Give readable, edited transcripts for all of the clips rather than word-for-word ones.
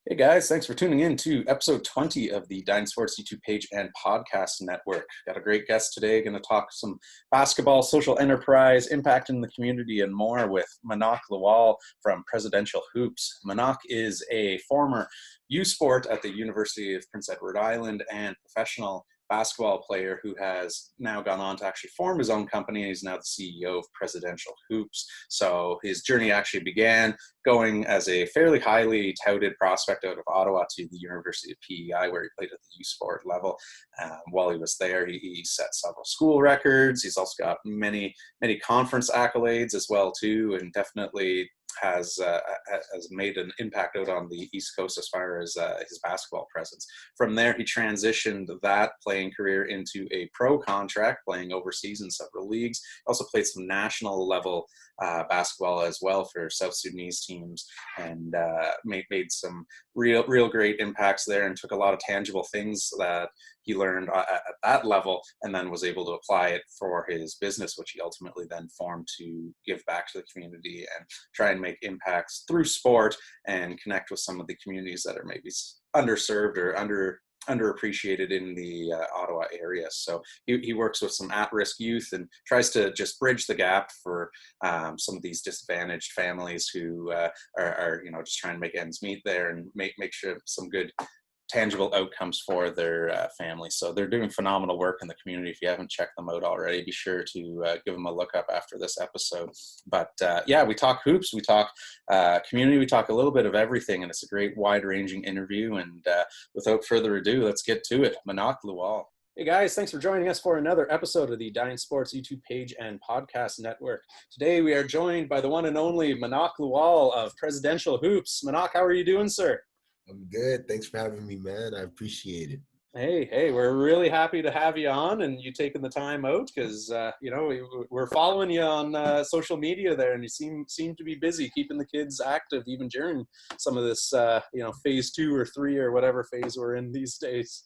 Hey guys, thanks for tuning in to episode 20 of the Dine Sports YouTube page and podcast network. Got a great guest today, going to talk some basketball, social enterprise, impact in the community, and more with Manock Lual from Prezdential Hoops. Manock is a former USport at the University of Prince Edward Island and professional basketball player who has now gone on to actually form his own company. He's now the CEO of Prezdential Hoops. So his journey actually began going as a fairly highly touted prospect out of Ottawa to the University of PEI, where he played at the USport level. While he was there, he set several school records. He's also got many conference accolades as well too, and definitely has made an impact out on the East Coast as far as his basketball presence. From there, he transitioned that playing career into a pro contract, playing overseas in several leagues. Also played some national level basketball as well for South Sudanese teams, and made some real great impacts there, and took a lot of tangible things that he learned at that level and then was able to apply it for his business, which he ultimately then formed to give back to the community and try and make impacts through sport and connect with some of the communities that are maybe underserved or underappreciated in the Ottawa area. So he works with some at-risk youth and tries to just bridge the gap for some of these disadvantaged families who are just trying to make ends meet there and make sure some good tangible outcomes for their family. So they're doing phenomenal work in the community. If you haven't checked them out already, be sure to give them a look up after this episode. But we talk hoops, we talk community, we talk a little bit of everything, and it's a great wide-ranging interview. And without further ado, let's get to it. Manock Lual. Hey guys, thanks for joining us for another episode of the Dine Sports YouTube page and podcast network. Today we are joined by the one and only Manock Lual of Prezdential Hoops. Manock, how are you doing, sir? I'm good. Thanks for having me, man. I appreciate it. Hey, we're really happy to have you on and you taking the time out because, we're following you on social media there, and you seem to be busy keeping the kids active even during some of this, phase 2 or 3 or whatever phase we're in these days.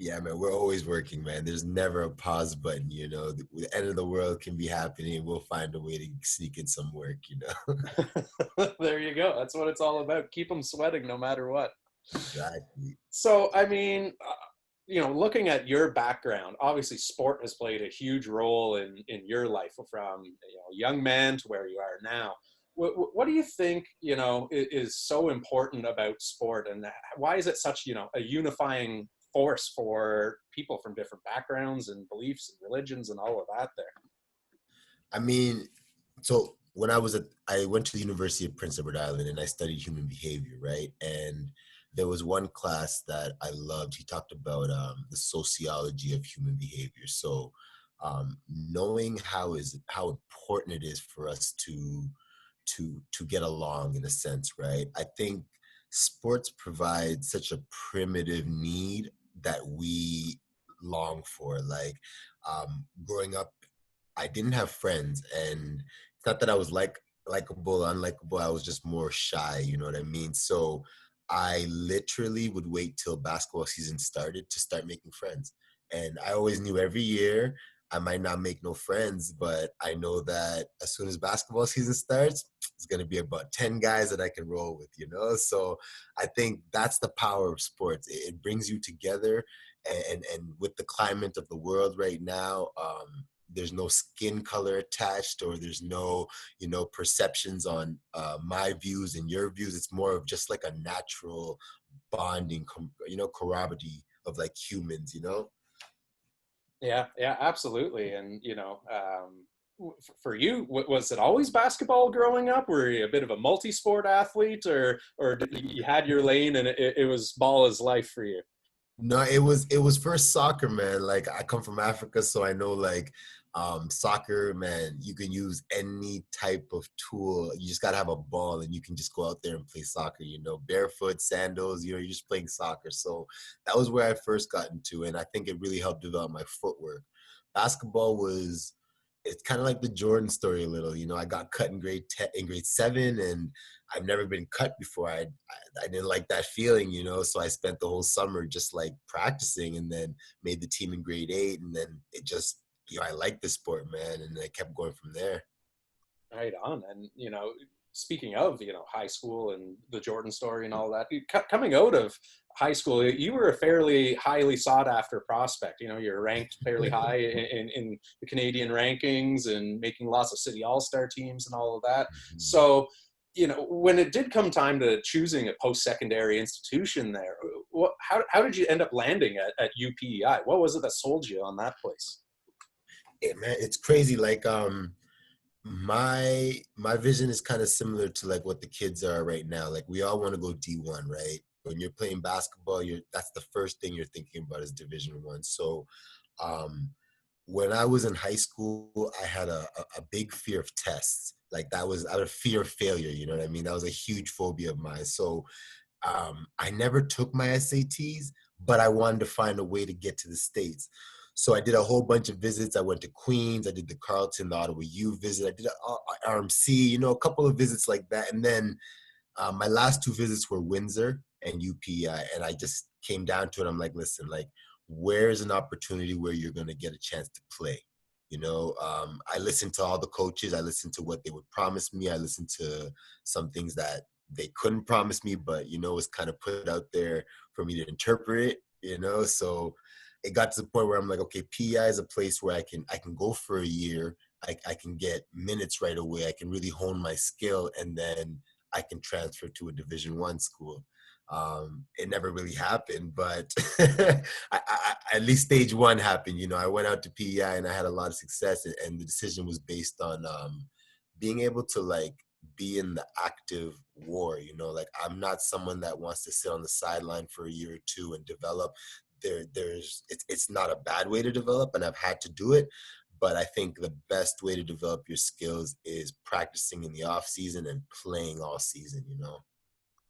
Yeah, man, we're always working, man. There's never a pause button, The end of the world can be happening, and we'll find a way to sneak in some work. There you go. That's what it's all about. Keep them sweating no matter what. Exactly. So, I mean, looking at your background, obviously sport has played a huge role in your life from young man to where you are now. What do you think, is so important about sport, and why is it such, a unifying force for people from different backgrounds and beliefs and religions and all of that there? I mean, so when I went to the University of Prince Edward Island and I studied human behavior, right? And there was one class that I loved. He talked about the sociology of human behavior. So knowing how important it is for us to get along in a sense, right? I think sports provide such a primitive need that we long for. Like growing up, I didn't have friends, and it's not that I was likable, unlikable. I was just more shy. You know what I mean? So I literally would wait till basketball season started to start making friends, and I always knew every year I might not make no friends, but I know that as soon as basketball season starts, it's going to be about 10 guys that I can roll with. So I think that's the power of sports. It brings you together, and with the climate of the world right now, there's no skin color attached, or there's no, perceptions on my views and your views. It's more of just like a natural bonding, camaraderie of like humans. Yeah, absolutely. And, for you, was it always basketball growing up? Were you a bit of a multi-sport athlete, or you had your lane and it was ball is life for you? No, it was first soccer, man. Like I come from Africa, so I know like soccer, man, you can use any type of tool. You just gotta have a ball and you can just go out there and play soccer, barefoot, sandals, you're just playing soccer. So that was where I first got into, and I think it really helped develop my footwork. Basketball was it's kind of like the Jordan story a little. I got cut in grade 7, and I've never been cut before. I didn't like that feeling. So I spent the whole summer just like practicing, and then made the team in grade 8, and then it just I liked the sport, man, and I kept going from there. Right on. And, speaking of, high school and the Jordan story and all that, coming out of high school, you were a fairly highly sought after prospect. You're ranked fairly high in the Canadian rankings and making lots of city all-star teams and all of that. Mhm. So, when it did come time to choosing a post-secondary institution there, how did you end up landing at UPEI? What was it that sold you on that place? Man, it's crazy. Like, my vision is kind of similar to like what the kids are right now. Like, we all want to go D1, right? When you're playing basketball, that's the first thing you're thinking about is Division 1. So, um, when I was in high school, I had a big fear of tests. Like, that was out of fear of failure. You know what I mean? That was a huge phobia of mine. So I never took my SATs, but I wanted to find a way to get to the States. So I did a whole bunch of visits. I went to Queens. I did the Carleton, the Ottawa U visit. I did RMC, a couple of visits like that. And then my last two visits were Windsor and UPI. And I just came down to it. I'm like, listen, like, where's an opportunity where you're going to get a chance to play? I listened to all the coaches. I listened to what they would promise me. I listened to some things that they couldn't promise me, but it's kind of put out there for me to interpret it. So it got to the point where I'm like, okay, PEI is a place where I can go for a year. I can get minutes right away. I can really hone my skill, and then I can transfer to a Division 1 school. It never really happened, but at least stage one happened. I went out to PEI and I had a lot of success, and the decision was based on being able to like be in the active war. Like, I'm not someone that wants to sit on the sideline for a year or two and develop. It's not a bad way to develop, and I've had to do it. But I think the best way to develop your skills is practicing in the off season and playing all season.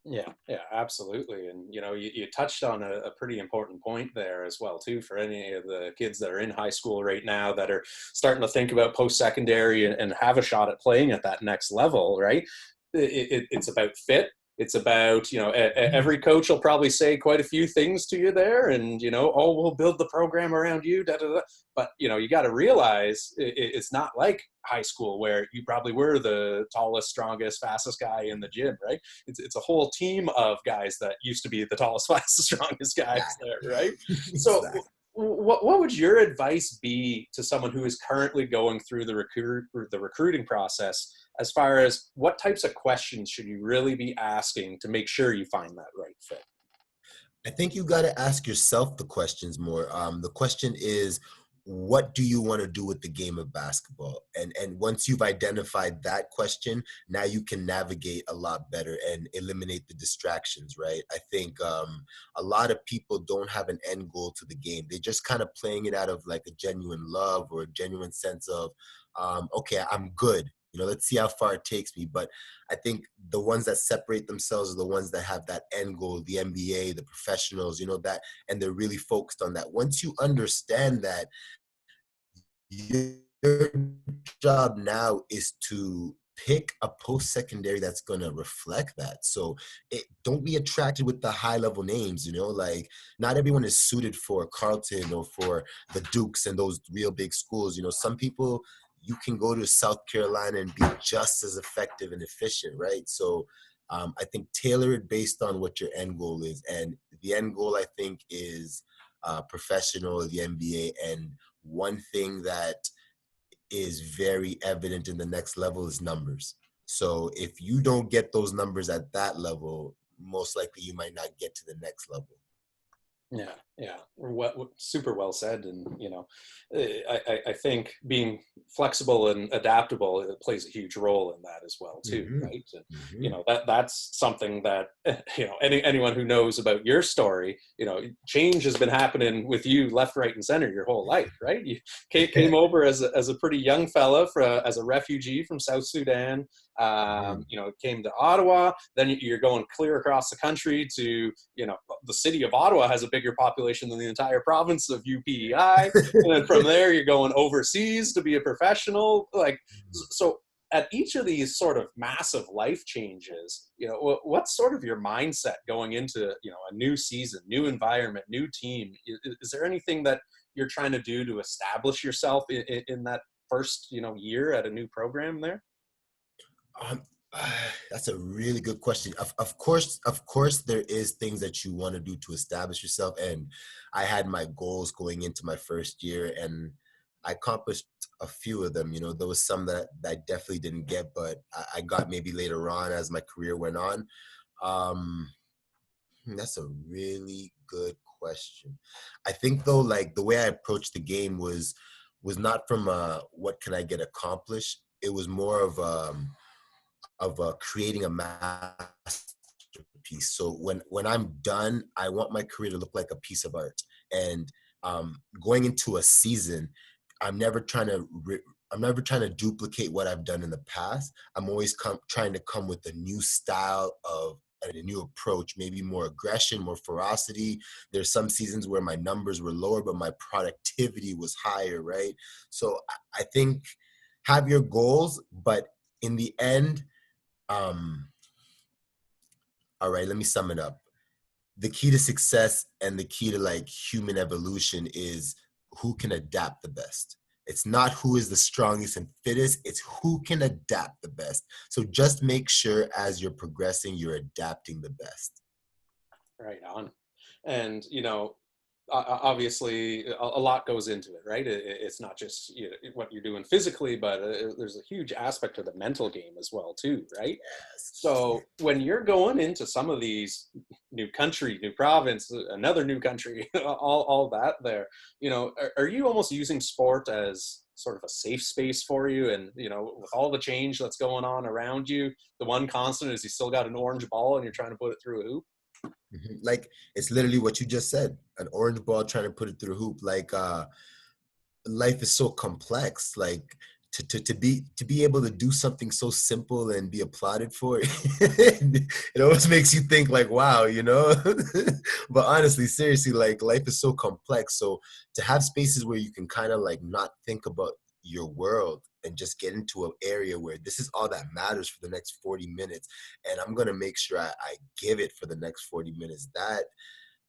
Yeah, yeah, absolutely. And you touched on a pretty important point there as well too, for any of the kids that are in high school right now that are starting to think about post-secondary and have a shot at playing at that next level, right? It's about fit. It's about, every coach will probably say quite a few things to you there, and oh, we'll build the program around you, da, da, da. But you got to realize it's not like high school where you probably were the tallest, strongest, fastest guy in the gym, right? It's a whole team of guys that used to be the tallest, fastest, strongest guys there, Exactly. right? So Exactly. what would your advice be to someone who is currently going through the recruiting process, as far as what types of questions should you really be asking to make sure you find that right fit? I think you got to ask yourself the questions more. The question is, what do you want to do with the game of basketball? And once you've identified that question, now you can navigate a lot better and eliminate the distractions, right? I think a lot of people don't have an end goal to the game. They're just kind of playing it out of like a genuine love or a genuine sense of, okay, I'm good. Let's see how far it takes me. But I think the ones that separate themselves are the ones that have that end goal, the NBA, the professionals, that, and they're really focused on that. Once you understand that, your job now is to pick a post-secondary that's going to reflect that. So don't be attracted with the high-level names, like, not everyone is suited for Carleton or for the Dukes and those real big schools. Some people, you can go to South Carolina and be just as effective and efficient, right? So I think tailor it based on what your end goal is. And the end goal, I think, is professional, the NBA. And one thing that is very evident in the next level is numbers. So if you don't get those numbers at that level, most likely you might not get to the next level. Yeah, yeah. Super well said. And I think being flexible and adaptable, it plays a huge role in that as well too, Mm-hmm. right? And Mm-hmm. that's something that anyone who knows about your story, change has been happening with you left, right, and center your whole life, right? You came over as a pretty young fella as a refugee from South Sudan. Mm-hmm. Came to Ottawa. Then you're going clear across the country to the city of Ottawa has a bigger population than the entire province of UPEI. And then from there, you're going overseas to be a professional. Like, so at each of these sort of massive life changes, what's sort of your mindset going into, a new season, new environment, new team? Is there anything that you're trying to do to establish yourself in that first, year at a new program there? That's a really good question. Of course, there is things that you want to do to establish yourself. And I had my goals going into my first year, and I accomplished a few of them. You know, there was some that I definitely didn't get, but I got maybe later on as my career went on. Um, that's a really good question. I think though, like the way I approached the game was not from what can I get accomplished. It was more of creating a masterpiece. So when I'm done, I want my career to look like a piece of art. And going into a season, I'm never trying to I'm never trying to duplicate what I've done in the past. I'm always trying to come with a new style of and a new approach, maybe more aggression, more ferocity. There's some seasons where my numbers were lower, but my productivity was higher, right? So I think have your goals, but in the end, um, all right, let me sum it up. The key to success and the key to like human evolution is who can adapt the best. It's not who is the strongest and fittest, it's who can adapt the best. So just make sure as you're progressing, you're adapting the best. Right on. And, obviously a lot goes into it, right? It's not just what you're doing physically, but there's a huge aspect to the mental game as well, too, right? Yes. So when you're going into some of these new country, new province, another new country, all that there, are you almost using sport as sort of a safe space for you? And, with all the change that's going on around you, the one constant is you still got an orange ball and you're trying to put it through a hoop. Like it's literally what you just said, an orange ball trying to put it through a hoop. Like life is so complex, like to be able to do something so simple and be applauded for it, it always makes you think like wow, you know. But honestly, seriously, like life is so complex, so to have spaces where you can kind of like not think about your world and just get into an area where this is all that matters for the next 40 minutes, and I'm going to make sure I give it for the next 40 minutes. That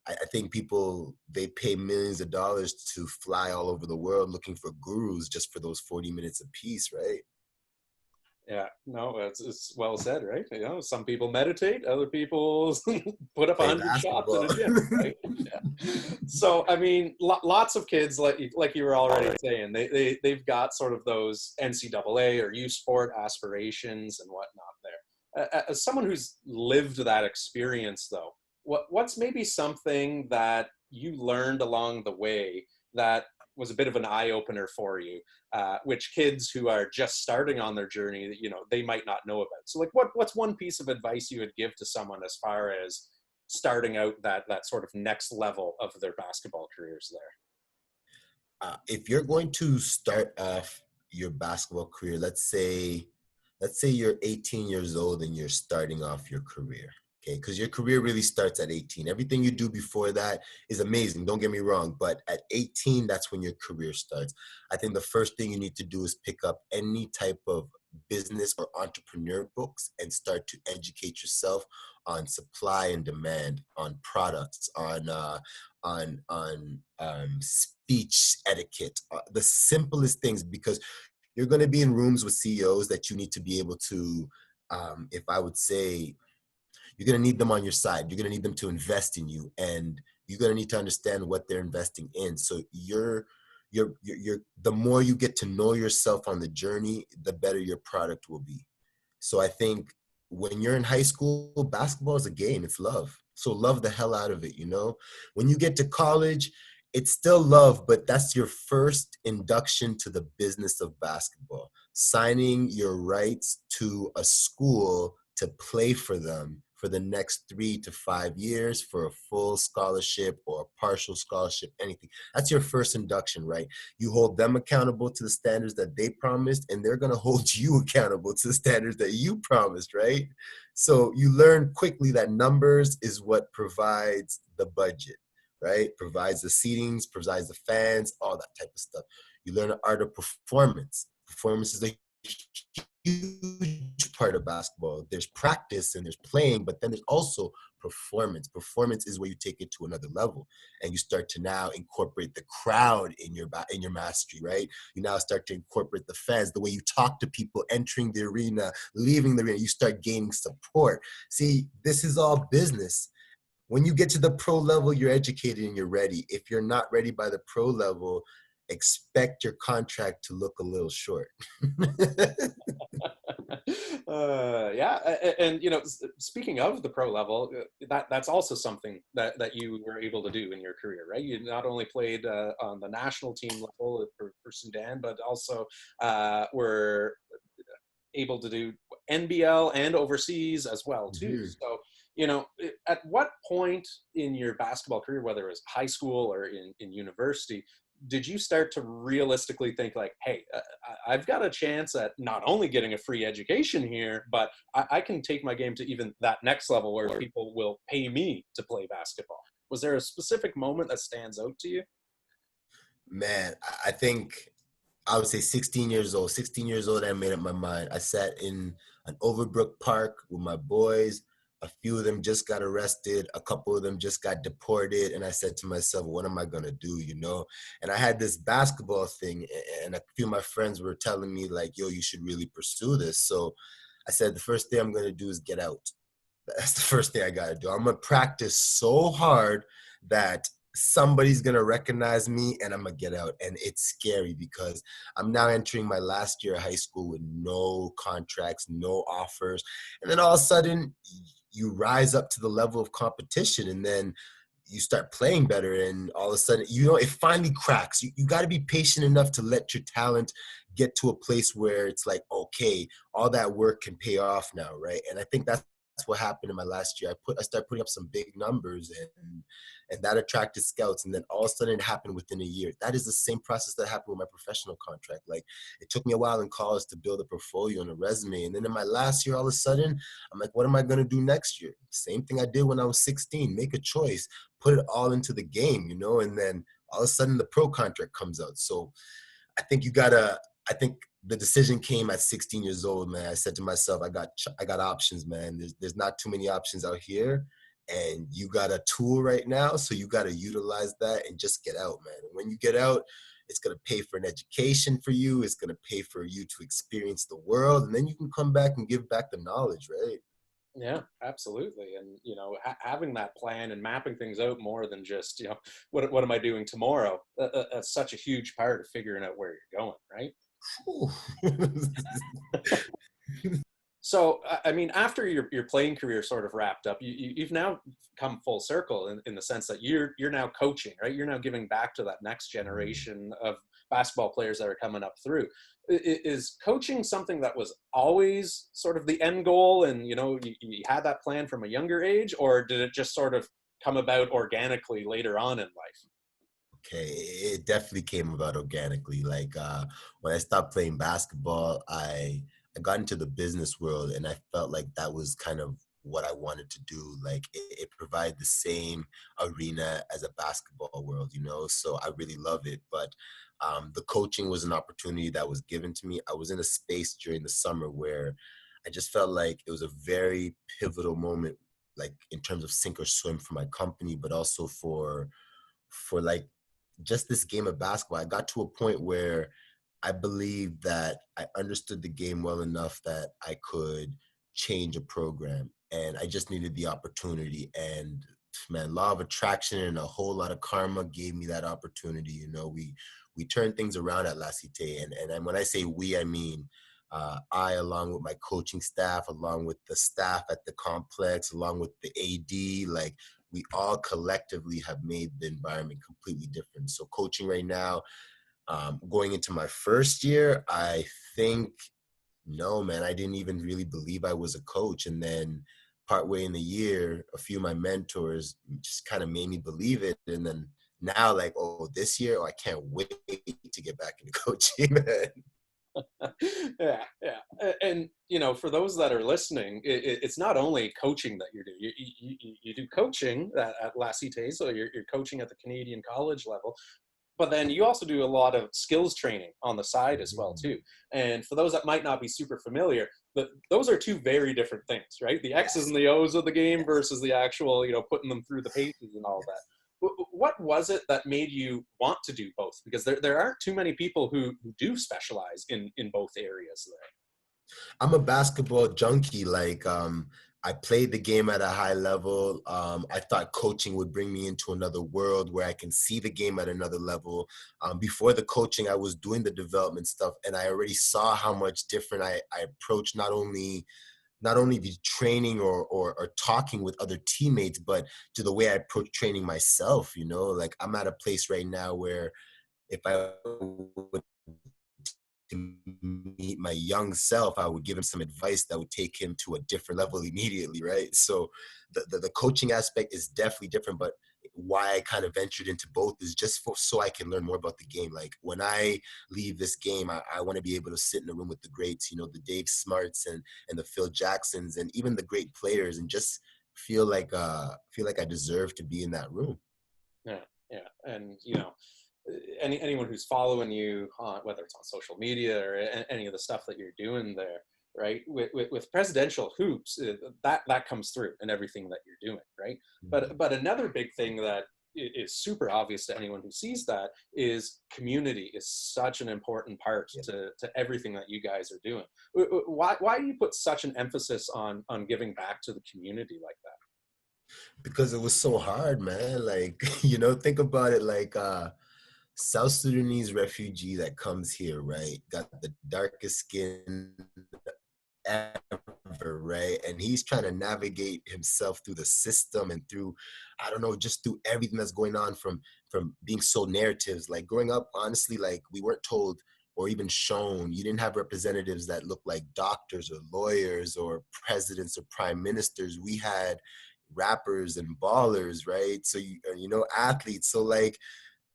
I think people they pay millions of dollars to fly all over the world looking for gurus just for those 40 minutes of peace, right? Yeah, no, it's well said, right? Some people meditate, other people put up Play 100 shots in basketball. a gym, right? So I mean, lots of kids, like you were already saying, they've got sort of those NCAA or U Sport aspirations and whatnot there. As someone who's lived that experience, though, what's maybe something that you learned along the way that was a bit of an eye opener for you, which kids who are just starting on their journey, that they might not know about? So, like, what's one piece of advice you would give to someone as far as starting out that sort of next level of their basketball careers there? If you're going to start off your basketball career, let's say you're 18 years old and you're starting off your career. Okay, because your career really starts at 18. Everything you do before that is amazing. Don't get me wrong, but at 18, that's when your career starts. I think the first thing you need to do is pick up any type of business or entrepreneur books and start to educate yourself on supply and demand, on products, on speech etiquette, the simplest things, because you're going to be in rooms with CEOs that you need to be able to, if I would say, you're going to need them on your side. You're going to need them to invest in you, and you're going to need to understand what they're investing in. So the more you get to know yourself on the journey, the better your product will be. So I think when you're in high school, basketball is a game. It's love. So love the hell out of it, you know? When you get to college, it's still love, but that's your first induction to the business of basketball. Signing your rights to a school to play for them for the next 3 to 5 years for a full scholarship or a partial scholarship, anything. That's your first induction, right? You hold them accountable to the standards that they promised, and they're going to hold you accountable to the standards that you promised, right? So you learn quickly that numbers is what provides the budget, right? Provides the seatings, provides the fans, all that type of stuff. You learn the art of performance. Performance is a huge part of basketball. There's practice and there's playing, but then there's also performance. Performance is where you take it to another level, and you start to now incorporate the crowd in your mastery, right? You now start to incorporate the fans, the way you talk to people entering the arena, leaving the arena. You start gaining support. See, this is all business. When you get to the pro level, you're educated and you're ready. If you're not ready by the pro level, expect your contract to look a little short. Yeah, and speaking of the pro level, that's also something that you were able to do in your career, right? You not only played on the national team level for Sudan, but also were able to do NBL and overseas as well too. Mhm. So, at what point in your basketball career, whether it was high school or in university, did you start to realistically think like, hey, I've got a chance at not only getting a free education here, but I can take my game to even that next level where people will pay me to play basketball? Was there a specific moment that stands out to you? Man, I think I would say 16 years old. 16 years old, I made up my mind. I sat in an Overbrook Park with my boys. A few of them just got arrested. A couple of them just got deported. And I said to myself, what am I going to do, And I had this basketball thing, and a few of my friends were telling me, like, yo, you should really pursue this. So I said, the first thing I'm going to do is get out. That's the first thing I got to do. I'm going to practice so hard that somebody's going to recognize me and I'm going to get out. And it's scary because I'm now entering my last year of high school with no contracts, no offers. And then all of a sudden you rise up to the level of competition, and then you start playing better, and all of a sudden, it finally cracks. You got to be patient enough to let your talent get to a place where it's like, okay, all that work can pay off now, right? And I think that's what happened in my last year. I started putting up some big numbers, and that attracted scouts. And then all of a sudden it happened within a year. That is the same process that happened with my professional contract. Like, it took me a while in college to build a portfolio and a resume. And then in my last year, all of a sudden, I'm like, what am I going to do next year? Same thing I did when I was 16, make a choice, put it all into the game, and then all of a sudden the pro contract comes out. So I think the decision came at 16 years old, man. I said to myself, I got options, man. There's not too many options out here, and you got a tool right now, so you got to utilize that and just get out, man. And when you get out, it's going to pay for an education for you. It's going to pay for you to experience the world, and then you can come back and give back the knowledge, right? Yeah, absolutely. And, having that plan and mapping things out more than just, what am I doing tomorrow? That's such a huge part of figuring out where you're going, right? So, I mean, after your playing career sort of wrapped up, you've now come full circle in the sense that you're now coaching, right? You're now giving back to that next generation of basketball players that are coming up through. Is coaching something that was always sort of the end goal, and you had that plan from a younger age, or did it just sort of come about organically later on in life? Okay, it definitely came about organically. Like, when I stopped playing basketball, I got into the business world, and I felt like that was kind of what I wanted to do. Like, it provided the same arena as a basketball world, So I really love it. But the coaching was an opportunity that was given to me. I was in a space during the summer where I just felt like it was a very pivotal moment, like in terms of sink or swim for my company, but also for like just this game of basketball. I got to a point where I believed that I understood the game well enough that I could change a program, and I just needed the opportunity. And man, law of attraction and a whole lot of karma gave me that opportunity. We turned things around at La Cite, and when I say we, I mean I, along with my coaching staff, along with the staff at the complex, along with the AD, like, we all collectively have made the environment completely different. So coaching right now, going into my first year, I think, no, man, I didn't even really believe I was a coach. And then partway in the year, a few of my mentors just kind of made me believe it. And then now, like, oh, this year, oh, I can't wait to get back into coaching, man. Yeah, yeah. And for those that are listening, it's not only coaching that you do. You do coaching at La Cite, so you're coaching at the Canadian college level. but then you also do a lot of skills training on the side as well too. And for those that might not be super familiar, those are two very different things, right? The X's and the O's of the game versus the actual, putting them through the paces and all that. What was it that made you want to do both? Because there aren't too many people who do specialize in both areas there. I'm a basketball junkie. I played the game at a high level. I thought coaching would bring me into another world where I can see the game at another level. Before the coaching, I was doing the development stuff, and I already saw how much different I approached not only the training or talking with other teammates, but to the way I approach training myself. Like I'm at a place right now where if I would to meet my young self, I would give him some advice that would take him to a different level immediately, right? So the coaching aspect is definitely different, but why I kind of ventured into both is just so I can learn more about the game. Like when I leave this game, I want to be able to sit in a room with the greats, the Dave Smarts and the Phil Jacksons and even the great players, and just feel like I deserve to be in that room. Yeah, and anyone who's following you, whether it's on social media or any of the stuff that you're doing there, right? With presidential hoops, that comes through in everything that you're doing, right? But another big thing that is super obvious to anyone who sees that is community is such an important part to everything that you guys are doing. Why do you put such an emphasis on giving back to the community like that? Because it was so hard, man. Like, think about it, like South Sudanese refugee that comes here, right? Got the darkest skin ever, right? And he's trying to navigate himself through the system and through, I don't know, just through everything that's going on from being so narratives. Like growing up, honestly, like we weren't told or even shown. You didn't have representatives that looked like doctors or lawyers or presidents or prime ministers. We had rappers and ballers, right? So athletes. So like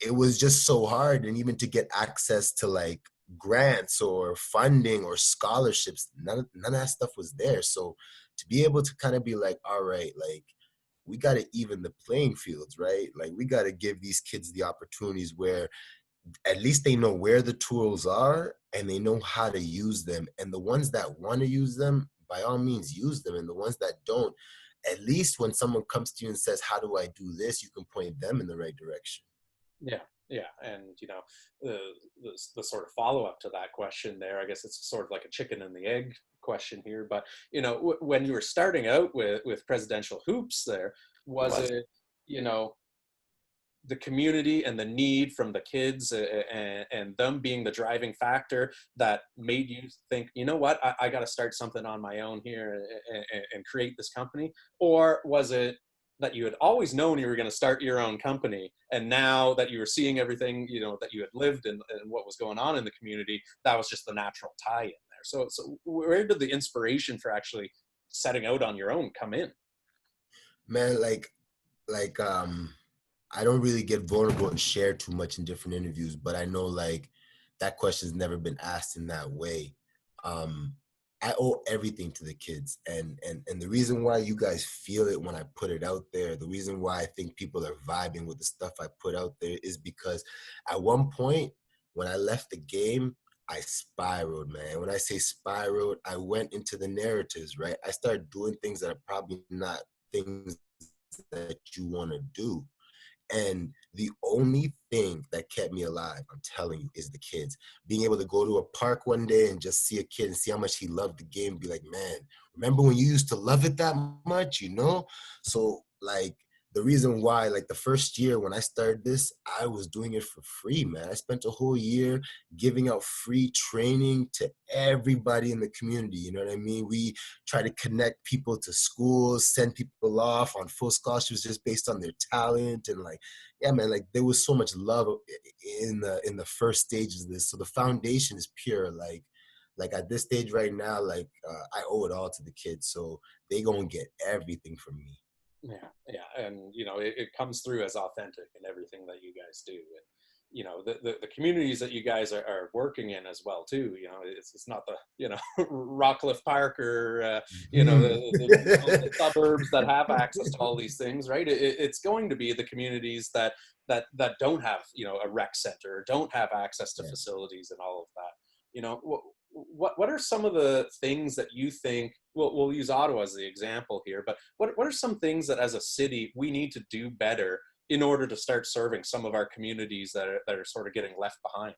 it was just so hard, and even to get access to like grants or funding or scholarships, none of that stuff was there. So to be able to kind of be like, all right, like we got to even the playing fields, right? Like we got to give these kids the opportunities where at least they know where the tools are and they know how to use them. And the ones that want to use them, by all means, use them. And the ones that don't, at least when someone comes to you and says, how do I do this? You can point them in the right direction. Yeah, and the sort of follow up to that question there, I guess it's sort of like a chicken and the egg question here. But when you were starting out with presidential hoops, there was it the community and the need from the kids and them being the driving factor that made you think, you know what, I got to start something on my own here and create this company? Or was it that you had always known you were going to start your own company, and now that you were seeing everything, that you had lived and what was going on in the community, that was just the natural tie in there? So where did the inspiration for actually setting out on your own come in? Man, like I don't really get vulnerable and share too much in different interviews, but I know like that question's never been asked in that way. Um, I owe everything to the kids, and the reason why you guys feel it when I put it out there, the reason why I think people are vibing with the stuff I put out there is because at one point when I left the game, I spiraled, man. When I say spiraled, I went into the narratives, right? I started doing things that are probably not things that you want to do. And the only thing that kept me alive, I'm telling you, is the kids. Being able to go to a park one day and just see a kid and see how much he loved the game, be like, man, remember when you used to love it that much, So like the reason why, like the first year when I started this, I was doing it for free, man. I spent a whole year giving out free training to everybody in the community. You know what I mean? We try to connect people to schools, send people off on full scholarships just based on their talent. And like, yeah, man, like there was so much love in the first stages of this. So the foundation is pure. Like at this stage right now, like I owe it all to the kids. So they gonna get everything from me. Yeah, and it comes through as authentic in everything that you guys do, and the communities that you guys are working in as well too. It's not the Rockcliffe Park or the suburbs that have access to all these things, right? It's going to be the communities that that don't have, a rec center, or don't have access to Yeah. facilities and all of that. What are some of the things that you think, we'll use Ottawa as the example here, but what are some things that as a city we need to do better in order to start serving some of our communities that are sort of getting left behind?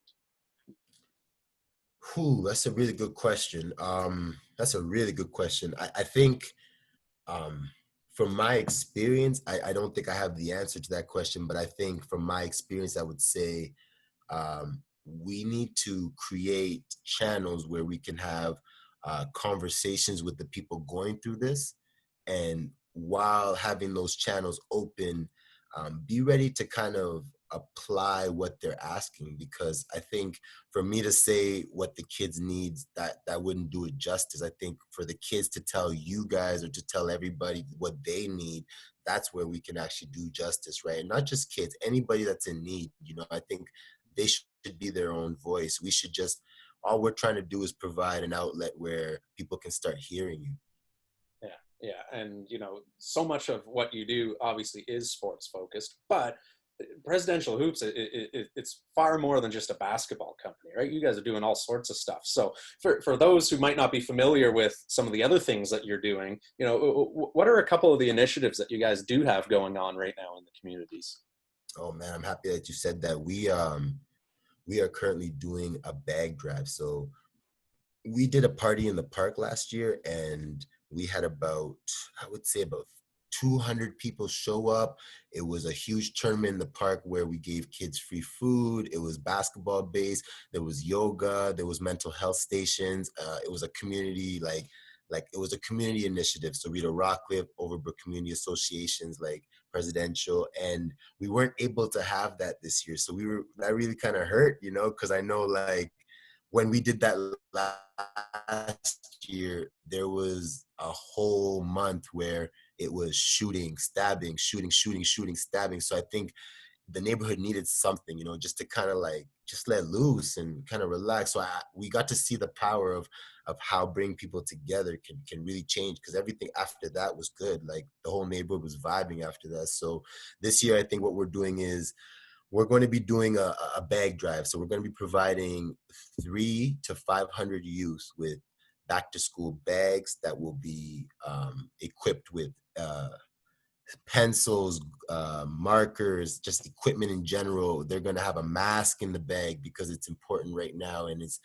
Whew, that's a really good question. That's a really good question. I think um, from my experience, I don't think I have the answer to that question, but I think from my experience, I would say we need to create channels where we can have conversations with the people going through this. And while having those channels open, be ready to kind of apply what they're asking, because I think for me to say what the kids need, that wouldn't do it justice. I think for the kids to tell you guys or to tell everybody what they need, that's where we can actually do justice, right? And not just kids, anybody that's in need. I think they should be their own voice. We should just, all we're trying to do is provide an outlet where people can start hearing you. Yeah, yeah, and so much of what you do obviously is sports focused, but Presidential Hoops, it's far more than just a basketball company, right? You guys are doing all sorts of stuff. So for those who might not be familiar with some of the other things that you're doing, what are a couple of the initiatives that you guys do have going on right now in the communities? Oh man, I'm happy that you said that. We are currently doing a bag drive. So we did a party in the park last year, and we had about, I would say, about 200 people show up. It was a huge tournament in the park where we gave kids free food. It was basketball based. There was yoga. There was mental health stations. It was a community, like it was a community initiative. So we had a Rockcliffe, Overbrook Community Associations, like Presidential, and we weren't able to have that this year. So that really kind of hurt, because I know, like, when we did that last year, there was a whole month where it was shooting, stabbing, shooting, shooting, shooting, stabbing. So I think the neighborhood needed something, just to kind of like just let loose and kind of relax. So we got to see the power of how bringing people together can really change, because everything after that was good. Like the whole neighborhood was vibing after that. So this year, I think what we're doing is we're going to be doing a bag drive. So we're going to be providing 300 to 500 youth with back to school bags that will be equipped with pencils, markers, just equipment in general. They're going to have a mask in the bag because it's important right now, and it's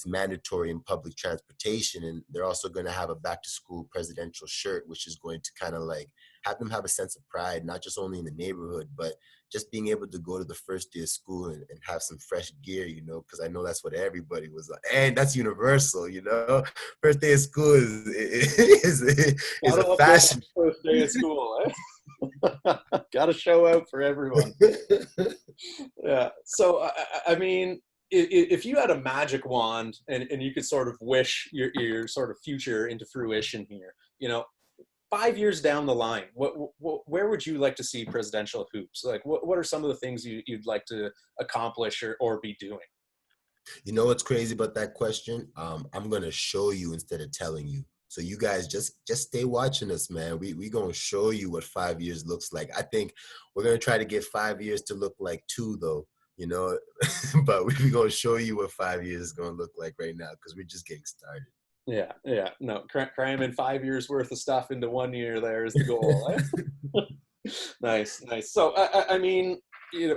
mandatory in public transportation. And they're also going to have a back to school presidential shirt, which is going to kind of like have them have a sense of pride, not just only in the neighborhood, but just being able to go to the first day of school and have some fresh gear, because I know that's what everybody was like. And that's universal. First day of school is Gotta a look good fashion. first day of school, eh? Gotta show out for everyone. Yeah. So, I mean, if you had a magic wand and you could sort of wish your sort of future into fruition here, 5 years down the line, where would you like to see Presidential Hoops? Like, what are some of the things you'd like to accomplish or be doing? You know what's crazy about that question? I'm gonna show you instead of telling you. So you guys just stay watching us, man. We gonna show you what 5 years looks like. I think we're gonna try to get 5 years to look like two, though. But we gonna show you what 5 years is gonna look like right now, because we're just getting started. Yeah, yeah. No, cramming 5 years worth of stuff into 1 year there is the goal. Eh? Nice, nice. So, I mean,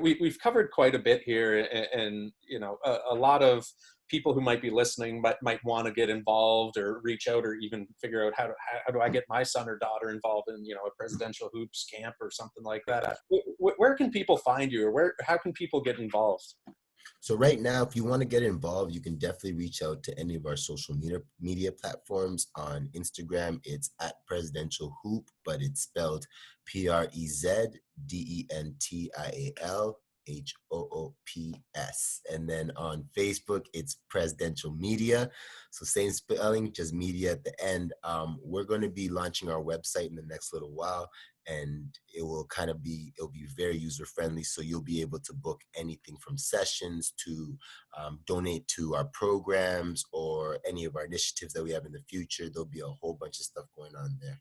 we've covered quite a bit here, and a lot of people who might be listening might want to get involved or reach out or even figure out how do I get my son or daughter involved in a Presidential Hoops camp or something like that. Where can people find you, or how can people get involved? So right now, if you want to get involved, you can definitely reach out to any of our social media platforms. On Instagram, it's at Presidential Hoop, but it's spelled PREZDENTIALHOOPS. And then on Facebook, it's Presidential Media. So same spelling, just media at the end. We're going to be launching our website in the next little while, and it'll be very user friendly. So you'll be able to book anything from sessions to donate to our programs or any of our initiatives that we have in the future. There'll be a whole bunch of stuff going on there.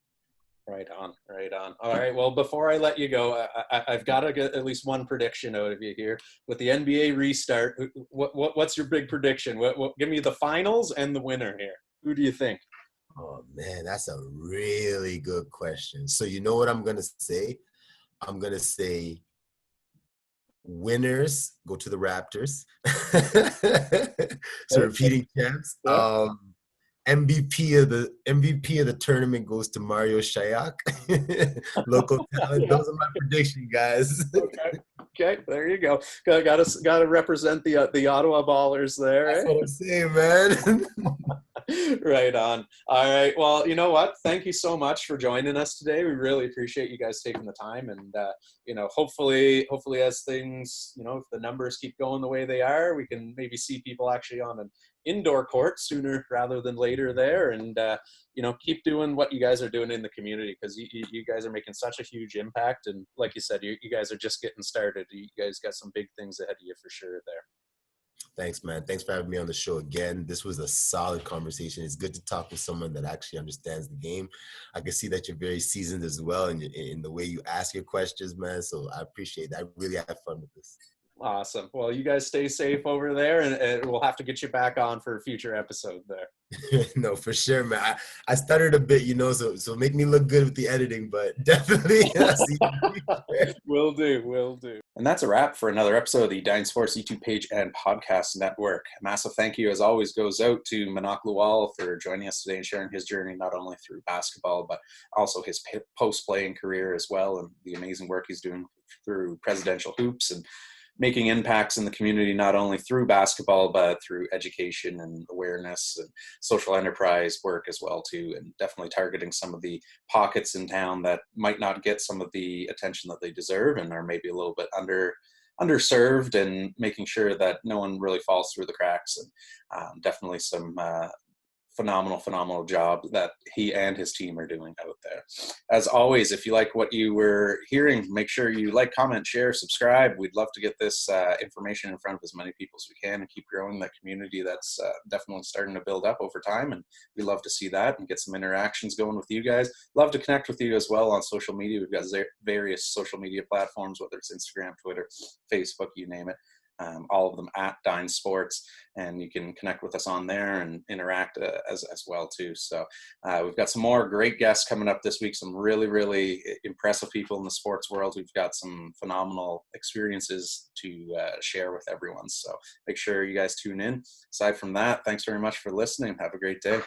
Right on, right on. All right. Well, before I let you go, I've got to get at least one prediction out of you here. With the NBA restart, what's your big prediction? Give me the finals and the winner here. Who do you think? Oh man, that's a really good question. So you know what I'm gonna say? I'm gonna say winners go to the Raptors. So Okay. repeating champs. Yeah. MVP of the tournament goes to Mario Shayak. Local talent. Yeah. Those are my prediction, guys. Okay. Okay. There you go. Got to represent the Ottawa Ballers there. That's Eh? what I'm saying, man. Right on. All right. Well, you know what? Thank you so much for joining us today. We really appreciate you guys taking the time, and hopefully, as things, if the numbers keep going the way they are, we can maybe see people actually on an indoor court sooner rather than later there, and keep doing what you guys are doing in the community, because you guys are making such a huge impact, and like you said, you guys are just getting started. You guys got some big things ahead of you for sure there. Thanks, man. Thanks for having me on the show again. This was a solid conversation. It's good to talk with someone that actually understands the game. I can see that you're very seasoned as well in the way you ask your questions, man. So I appreciate that. I really had fun with this. Awesome. Well, you guys stay safe over there, and we'll have to get you back on for a future episode there. No, for sure, man. I stuttered a bit, so make me look good with the editing, but definitely I'll see you. Will do. Will do. And that's a wrap for another episode of the Dine Sports YouTube page and podcast network. A massive thank you, as always, goes out to Manock Lual for joining us today and sharing his journey not only through basketball, but also his post-playing career as well, and the amazing work he's doing through Prezdential Hoops and making impacts in the community, not only through basketball, but through education and awareness and social enterprise work as well too, and definitely targeting some of the pockets in town that might not get some of the attention that they deserve and are maybe a little bit underserved, and making sure that no one really falls through the cracks. And definitely some phenomenal job that he and his team are doing out there. As always, if you like what you were hearing, make sure you like, comment, share, subscribe. We'd love to get this information in front of as many people as we can and keep growing that community that's definitely starting to build up over time. And we love to see that and get some interactions going with you guys. Love to connect with you as well on social media. We've got various social media platforms, whether it's Instagram, Twitter, Facebook, you name it. All of them at Dine Sports, and you can connect with us on there and interact as well too. So we've got some more great guests coming up this week, some really impressive people in the sports world. We've got some phenomenal experiences to share with everyone, so make sure you guys tune in. Aside from that, thanks very much for listening. Have a great day.